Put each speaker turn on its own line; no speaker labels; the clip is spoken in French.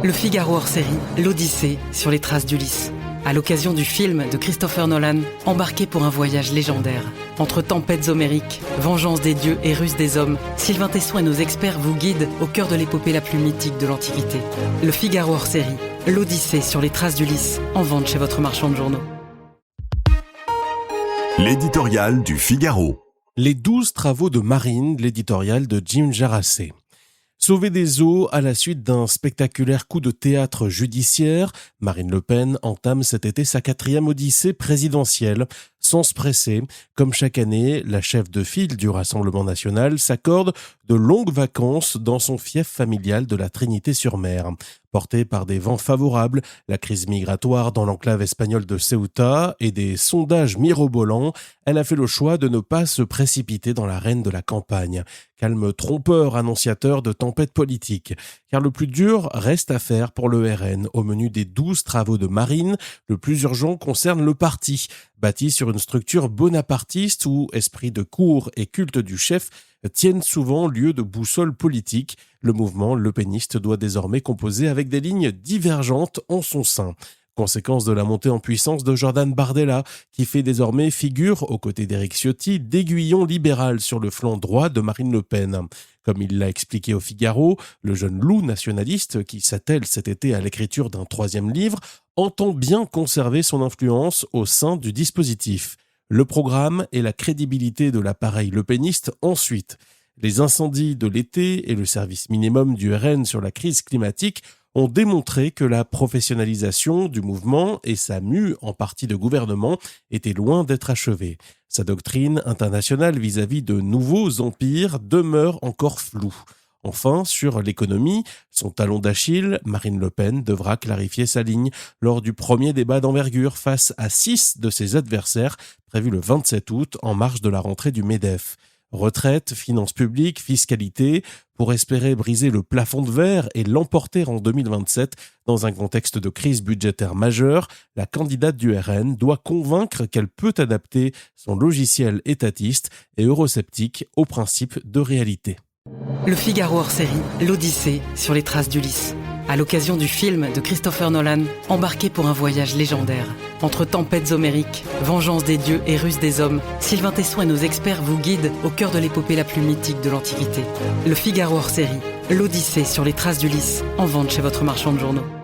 Le Figaro hors série, l'Odyssée sur les traces d'Ulysse. À l'occasion du film de Christopher Nolan, embarqué pour un voyage légendaire. Entre tempêtes homériques, vengeance des dieux et ruse des hommes, Sylvain Tesson et nos experts vous guident au cœur de l'épopée la plus mythique de l'Antiquité. Le Figaro hors série, l'Odyssée sur les traces d'Ulysse, en vente chez votre marchand de journaux.
L'éditorial du Figaro.
Les 12 travaux de Marine, l'éditorial de Jim Jarassé. Sauver des eaux à la suite d'un spectaculaire coup de théâtre judiciaire, Marine Le Pen entame cet été sa 4e odyssée présidentielle. Sans se presser, comme chaque année, la chef de file du Rassemblement national s'accorde de longues vacances dans son fief familial de la Trinité-sur-Mer. Portée par des vents favorables, la crise migratoire dans l'enclave espagnole de Ceuta et des sondages mirobolants, elle a fait le choix de ne pas se précipiter dans l'arène de la campagne. Calme trompeur annonciateur de tempête politique. Car le plus dur reste à faire pour le RN. Au menu des 12 travaux de Marine, le plus urgent concerne le parti. Bâti sur une structure bonapartiste où esprit de cour et culte du chef tiennent souvent lieu de boussole politique, le mouvement lepéniste doit désormais composer avec des lignes divergentes en son sein. Conséquence de la montée en puissance de Jordan Bardella, qui fait désormais figure, aux côtés d'Éric Ciotti, d'aiguillon libéral sur le flanc droit de Marine Le Pen. Comme il l'a expliqué au Figaro, le jeune loup nationaliste, qui s'attelle cet été à l'écriture d'un 3e livre, entend bien conserver son influence au sein du dispositif. Le programme et la crédibilité de l'appareil lepéniste ensuite. Les incendies de l'été et le service minimum du RN sur la crise climatique ont démontré que la professionnalisation du mouvement et sa mue en partie de gouvernement étaient loin d'être achevées. Sa doctrine internationale vis-à-vis de nouveaux empires demeure encore floue. Enfin, sur l'économie, son talon d'Achille, Marine Le Pen devra clarifier sa ligne lors du premier débat d'envergure face à 6 de ses adversaires, prévu le 27 août en marge de la rentrée du MEDEF. Retraite, finances publiques, fiscalité, pour espérer briser le plafond de verre et l'emporter en 2027 dans un contexte de crise budgétaire majeure, la candidate du RN doit convaincre qu'elle peut adapter son logiciel étatiste et eurosceptique aux principes de réalité.
Le Figaro hors série, l'Odyssée sur les traces d'Ulysse. À l'occasion du film de Christopher Nolan, embarqué pour un voyage légendaire. Entre tempêtes homériques, vengeance des dieux et ruse des hommes, Sylvain Tesson et nos experts vous guident au cœur de l'épopée la plus mythique de l'Antiquité. Le Figaro hors série, l'Odyssée sur les traces d'Ulysse, en vente chez votre marchand de journaux.